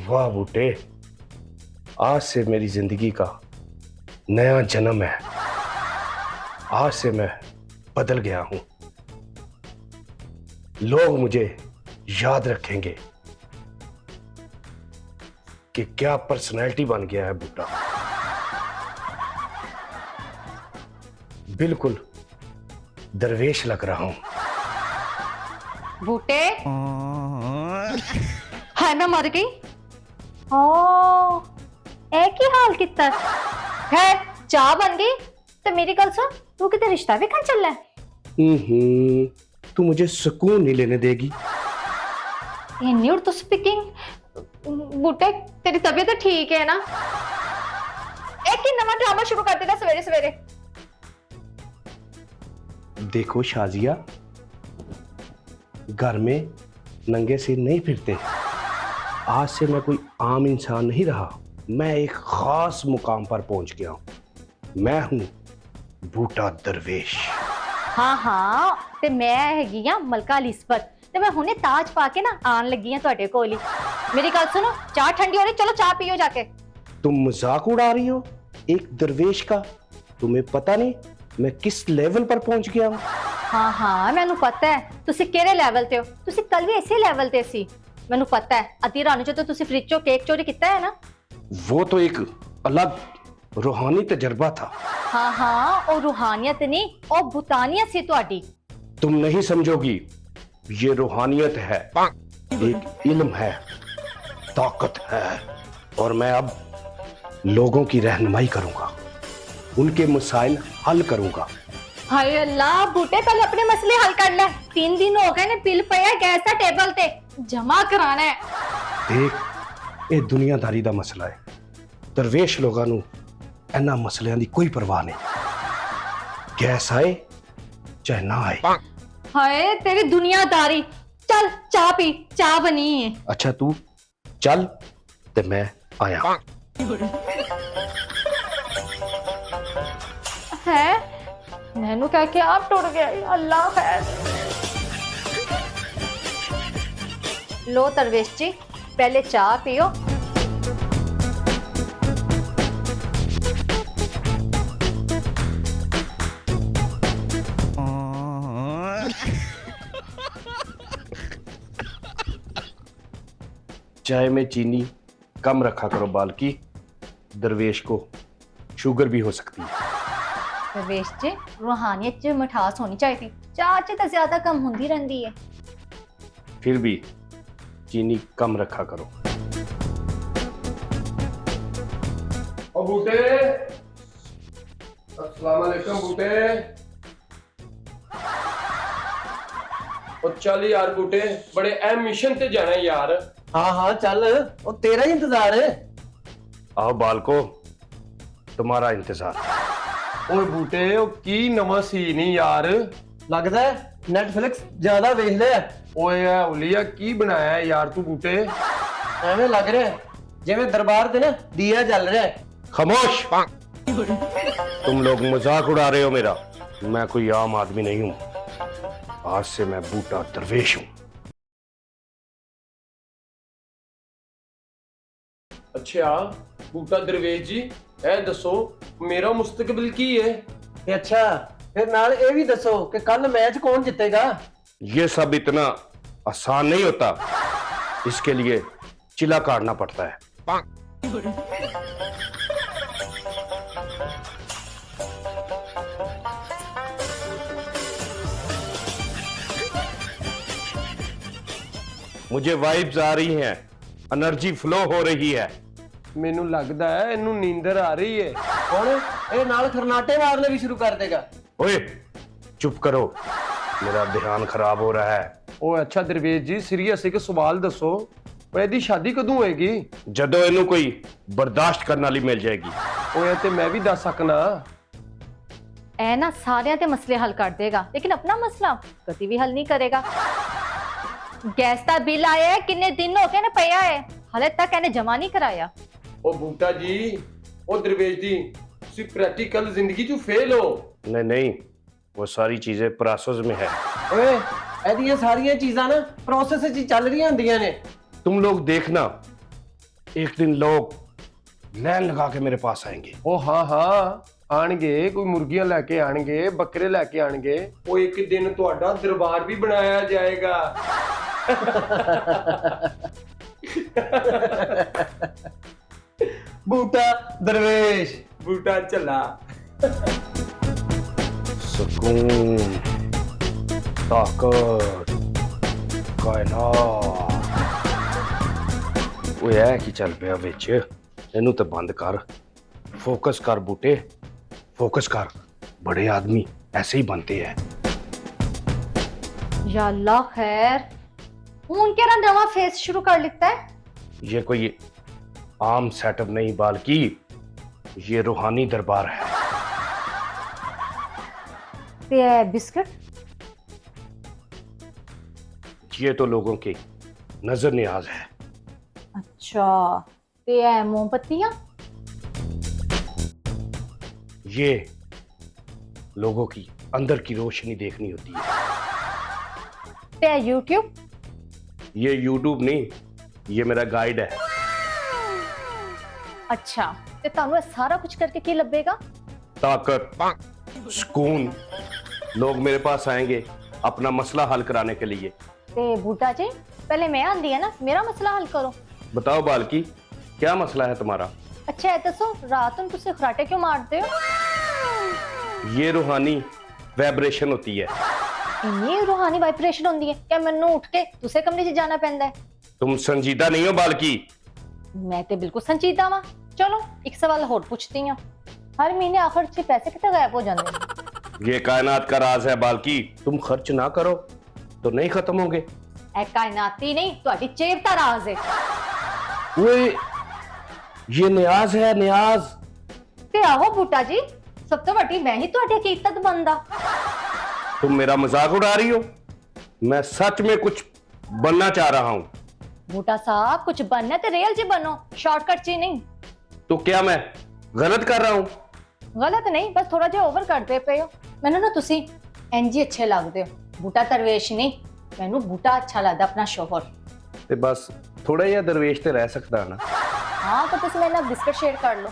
वाह बूटे, आज से मेरी जिंदगी का नया जन्म है। आज से मैं बदल गया हूं। लोग मुझे याद रखेंगे कि क्या पर्सनैलिटी बन गया है बूटा। बिल्कुल दरवेश लग रहा हूं। बूटे हाय मैं मर गई। ओ एक ही हाल कितना है, चाह बन गई। तो मेरी गल सुन, तू किते रिश्ता भी कर चल है? तू मुझे सुकून नहीं लेने देगी। इन्नी उर्दू स्पीकिंग। बूटे तेरी तबीयत तो ठीक है ना? एक ही नवा ड्रामा शुरू कर देना सवेरे सवेरे। देखो शाजिया, घर में नंगे सिर नहीं फिरते। आज से मैं कोई आम इंसान नहीं रहा। मैं एक खास मुकाम पर पहुंच गया हूं। मैं हूं बूटा दरवेश। हाँ हाँ, ते मैं हैगी आ मलका एलिज़ाबेथ। ते मैं हुणे ताज पा के ना आन लगी हां तुहाडे कोल ही। मेरी गल सुनो, चाह ठंडी हो रही, चलो चाह पियो जाके। तुम मजाक उड़ा रही हो एक दरवेश का। तुम्हें पता नहीं मैं किस लेवल पर पहुंच गया हूं। हाँ हाँ मैनू पता है तुसी केड़े लेवल ते हो। तुसी कल भी इसे लेवल ते सी, मैनू पता है। अधी रात जो तो तुसी फ्रिज चो केक चोरी किया है ना, वो तो एक अलग रूहानी तजर्बा था। हाँ हाँ, और रूहानियत नहीं, और भूतानियत सी तुहाडी। तुम नहीं समझोगी, ये रूहानियत है, एक इल्म है, ताकत है। और मैं अब लोगों की रहनुमाई करूंगा, उनके मसाइल हल करूंगा। हाय अल्लाह, बूटे पहले अपने मसले हल कर ले। 3 दिन हो गए ने, बिल पया गैस का टेबल ते, जमा कराना है। देख, ये दुनियादारी दा मसला है। दरवेश लोगां नू इन्हां मसलियां दी कोई परवाह नहीं। गैस आए चाहे ना आए। हाय तेरी दुनियादारी। चल चाह पी, चाह बनी है। अच्छा तू चल ते मैं आया। है मैनू कह के आप टुट गए। अल्लाह खैर। लो दरवेश जी, पहले चाह पियो। चाय में चीनी कम रखा करो बालकी, दरवेश को शुगर भी हो सकती है। दरवेश जी, रूहानियत च मिठास होनी चाहिए, चाह च तो ज्यादा कम होंदी रहंदी है। फिर भी चीनी कम रखा करो। ओ बूटे, अस्सलाम वालेकुम बूटे। और चल यार बूटे, बड़े अहम मिशन ते जाना है यार। हाँ हाँ चल, वो तेरा ही इंतजार है। आओ बालको, तुम्हारा इंतजार। ओए बूटे, ओ की नवा सीन ही यार। लगता है नेटफ्लिक्स ज्यादा वेख लिया। ओए उलिया की बनाया है यार तू बूटे। एवें लग रहा है जिवें दरबार ते ना दिया जल रहा है। खामोश। तुम लोग मजाक उड़ा रहे हो मेरा। मैं कोई आम आदमी नहीं हूं। आज से मैं बूटा दरवेश हूं। अच्छा बूटा दरवेश जी, ए दसो मेरा मुस्तकबिल की है? ते अच्छा फिर नाल ये भी दसो कि कल मैच कौन जीतेगा। ये सब इतना आसान नहीं होता। इसके लिए चिल्ला काटना पड़ता है। मुझे वाइब्स आ रही हैं, एनर्जी फ्लो हो रही है। ਮੈਨੂੰ लगदा है इनू नींदर आ रही है। कौन ये नाल खरनाटे मारने भी शुरू कर देगा। ओए चुप करो, मेरा ध्यान खराब हो रहा है। ओए अच्छा दरवेश जी, सीरियस एक सवाल दसो, ओए दी शादी कदों होएगी? जदों इनू कोई बर्दाश्त करने वाली मिल जाएगी। ओए ते मैं भी दस सकना। ऐ ना सारे ते मसले हल कर देगा, लेकिन अपना मसला कभी भी हल नहीं करेगा। गैस का बिल आया है, कितने दिन हो गए ने पया है, हाले तक इन्हें जमा नहीं कराया। ओ बूटा जी, ओ दरवेश जी, तुसी प्रैक्टिकल जिंदगी चो फेल हो। नहीं नहीं, वो सारी चीजें प्रोसेस में है। ओए एदियां सारियां चीज़ां ना प्रोसेस च चल रही होंदियां ने। तुम लोग देखना, एक दिन लोग लाइन लगा के मेरे पास आएंगे। ਉਹ ਹਾਂ ਹਾਂ ਆਣਗੇ, ਕੋਈ ਮੁਰਗੀਆਂ ਲੈ ਕੇ ਆਣਗੇ, ਬੱਕਰੇ ਲੈ ਕੇ ਆਣਗੇ। ਉਹ ਇੱਕ ਦਿਨ ਤੁਹਾਡਾ ਦਰਬਾਰ ਵੀ ਬਣਾਇਆ ਜਾਏਗਾ। बूटा दरवेश। ਬੂਟਾ ਝੱਲਾ। सुकून, ताकत, कायनात। ਉਹ ਇਹ ਕੀ ਚੱਲ ਪਿਆ ਵਿੱਚ? ਇਹਨੂੰ ਤੇ ਬੰਦ ਕਰ। फोकस कर बूटे, फोकस कर। बड़े आदमी ऐसे ही बनते हैं। या अल्लाह खैर, हूं केड़ा नवा फेस शुरू कर लिता है। ये कोई आम सेटअप नहीं बल्कि ये रूहानी दरबार है। ते बिस्किट ये तो लोगों की नजर न्याज है। अच्छा, ते मोमबत्तियां ये लोगों की अंदर की रोशनी देखनी होती है। ते यूट्यूब ये यूट्यूब नहीं, ये मेरा गाइड है। अच्छा, ते तानू ये सारा कुछ करके की लभेगा? ताकत, सुकून। लोग मेरे पास आएंगे अपना मसला हल कराने के लिए। ते बूटा जी, पहले मैं आंदी है ना, मेरा मसला हल करो। बताओ बालकी, क्या मसला है तुम्हारा? अच्छा है दसो, रात ਨੂੰ ਤੁਸੀਂ ਖਰਾਟੇ क्यों मारते हो? ये रूहानी वाइब्रेशन होती है। ਇੰਨੀ रूहानी वाइब्रेशन होती है क्या? ਮੈਨੂੰ ਉੱਠ ਕੇ दूसरे कमरे 'ਚ जाना पैंदा है? तुम संजीदा नहीं हो बालकी। मैं तो बिल्कुल संजीदा वां। चलो एक सवाल और पूछती हूं, हर महीने आखिर 'ਚ पैसे कितने गायब हो जाते हैं? ये कायनात का राज है बालकी। तुम खर्च ना करो तो नहीं खत्म होंगे। ए कायनाती नहीं, ਤੁਹਾਡੀ ਚੇਬ ਦਾ ਰਾਜ਼ है। ओए, ये न्याज है, न्याज। ਤੇ ਆਹੋ ਬੂਟਾ ਜੀ, ਸਭ ਤੋਂ ਵੱਡੀ ਮੈਂ ਹੀ ਤੁਹਾਡੀ ਹਕੀਕਤ ਬੰਦਾ। तुम मेरा मजाक उड़ा रही हो? मैं सच में कुछ बनना चाह रहा हूँ। बूटा साहब, कुछ बनना तो रियल जी बनो, शॉर्टकट जी नहीं। तो क्या मैं गलत कर रहा हूँ? गलत नहीं, बस थोड़ा जिहा ओवर करते पे हो। मैनू ना तुसी इंज ही अच्छे लगदे हो। बूटा दरवेश नहीं, मैनू बूटा अच्छा लगदा अपना शोहर। ते बस थोड़ा जिहा दरवेश ते रह सकदा ना। हाँ, तो तुसी मेरे नाल बिस्किट शेयर कर लो।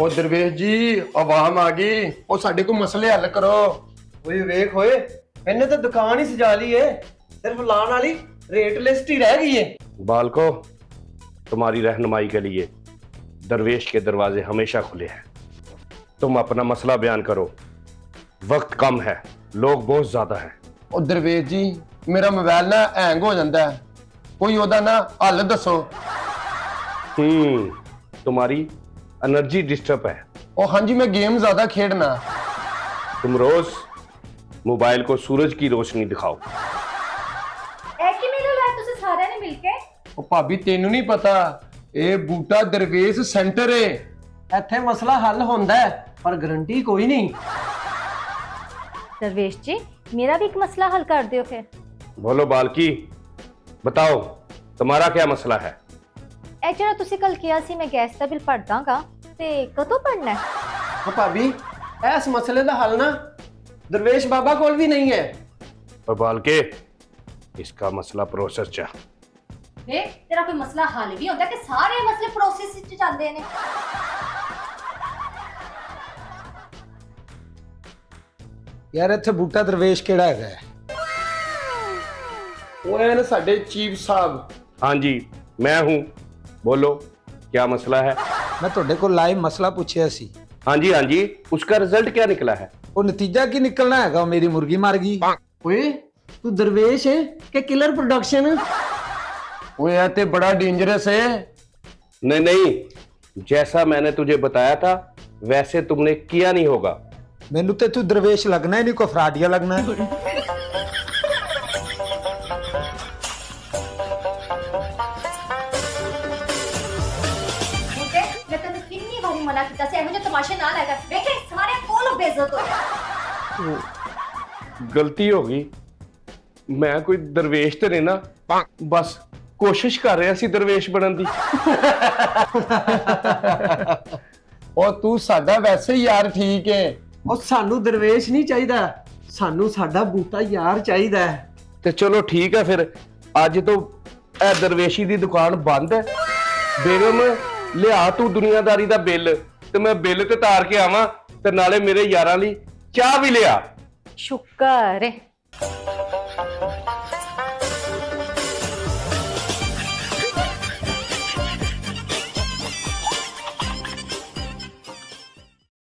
ਉਹ ਦਰਵੇਸ਼ ਜੀ, ਆਵਾਮ ਆ ਗਈ। ਉਹ ਸਾਡੇ ਕੋਲ ਮਸਲੇ ਹੱਲ ਕਰੋ। ओए वेख होए, मैंने तो दुकान ही सजा ली है, सिर्फ लान वाली रेट लिस्ट ही रह गई है। बालको, तुम्हारी रहनुमाई के लिए दरवेश के दरवाजे हमेशा खुले हैं। तुम अपना मसला बयान करो। वक्त कम है, लोग बहुत ज्यादा हैं। ਉਹ ਦਰਵੇਸ਼ ਜੀ, ਮੇਰਾ ਮੋਬਾਈਲ ਨਾ ਹੈਂਗ ਹੋ ਜਾਂਦਾ ਹੈ, ਕੋਈ ਉਹਦਾ ਨਾ ਹੱਲ ਦੱਸੋ। तुम्हारी एनर्जी डिस्टर्ब है। ਉਹ ਹਾਂਜੀ, मैं गेम ज्यादा खेडना। तुम रोज मोबाइल को सूरज की रोशनी दिखाओ। ए कि मेरा लाया तुसी सारे ने मिलके? ਉਹ ਭਾਬੀ, ਤੈਨੂੰ ਨਹੀਂ ਪਤਾ, ਇਹ ਬੂਟਾ ਦਰਵੇਸ਼ ਸੈਂਟਰ ਏ। ਇੱਥੇ ਮਸਲਾ ਹੱਲ ਹੁੰਦਾ ਹੈ, ਪਰ ਗਾਰੰਟੀ ਕੋਈ ਨਹੀਂ। दरवेश जी, मेरा भी एक मसला हल कर दियो फिर। बोलो बालकी, बताओ तुम्हारा क्या मसला है? ए ਜਿਹੜਾ ਤੁਸੀਂ ਕੱਲ ਕਿਹਾ ਸੀ ਮੈਂ ਗੈਸ ਦਾ ਬਿੱਲ ਭਰ ਦਾਂਗਾ, ਤੇ ਕਦੋਂ ਭਰਨਾ ਹੈ? ਉਹ ਭਾਬੀ, ਇਸ ਮਸਲੇ ਦਾ ਹੱਲ ਨਾ ਦਰਵੇਸ਼ ਬਾਬਾ ਕੋਲ ਵੀ ਨਹੀਂ ਹੈ। और बालके, इसका मसला प्रोसेस चा। ਵੇ ਤੇਰਾ ਕੋਈ ਮਸਲਾ ਹੱਲ ਵੀ ਹੁੰਦਾ ਕਿ ਸਾਰੇ ਮਸਲੇ ਪ੍ਰੋਸੈਸ ਵਿੱਚ ਚੱਲਦੇ ਨੇ? ਯਾਰ ਇੱਥੇ ਬੂਟਾ ਦਰਵੇਸ਼ ਕਿਹੜਾ ਹੈਗਾ ਹੈ? ਉਹ ਐ ਨਾ ਸਾਡੇ ਚੀਫ ਸਾਹਿਬ। हाँ जी, मैं हूँ। बोलो क्या मसला है? ਮੈਂ ਤੁਹਾਡੇ ਕੋਲ ਲਾਈਵ ਮਸਲਾ ਪੁੱਛਿਆ ਸੀ। हाँ जी, हाँ जी, उसका रिजल्ट क्या निकला है? ਉਹ ਨਤੀਜਾ ਕੀ ਨਿਕਲਣਾ ਹੈਗਾ? ਮੇਰੀ ਮੁਰਗੀ ਮਰ ਗਈ। ਓਏ ਤੂੰ ਦਰਵੇਸ਼ ਹੈ ਕਿ ਕਿਲਰ ਪ੍ਰੋਡਕਸ਼ਨ? ਉਹ ਇਹ ਤੇ ਬੜਾ ਡੇਂਜਰਸ है। नहीं नहीं, जैसा मैंने तुझे बताया था वैसे तुमने किया नहीं होगा। ਮੈਨੂੰ ਤੇ ਤੂੰ ਦਰਵੇਸ਼ ਲੱਗਣਾ ਹੀ ਨਹੀਂ, ਕੋ ਫਰਾਡੀਆ ਲੱਗਣਾ ਹੈ। ਮਨਾ ਕੀਤਾ ਸੀ ਇਹੋ ਜਿਹੇ ਤਮਾਸ਼ੇ ਨਾ ਲੈ ਕਰ ਵੇਖੇ ਸਾਰੇ ਕੋਲ ਬੇਇੱਜ਼ਤ ਹੋਇਆ गलती हो गई मैं कोई दरवेश ते नहीं ना बस कोशिश कर रहा सी दरवेश बनन दी ਉਹ ਤੂੰ ਸਾਡਾ ਵੈਸੇ ਹੀ ਯਾਰ ਠੀਕ ਹੈ। ਉਹ ਸਾਨੂੰ ਦਰਵੇਸ਼ ਨਹੀਂ ਚਾਹੀਦਾ, ਸਾਨੂੰ ਸਾਡਾ ਬੂਟਾ ਯਾਰ ਚਾਹੀਦਾ ਹੈ। ते चलो ठीक है फिर अज तो ए दरवेशी दी दुकान बंद है। बेगम लिया तू दुनियादारी दा बिल ते मैं बिल ते तार के आवां ते नाले मेरे यारां लई चाह भी लिया। शुक्र है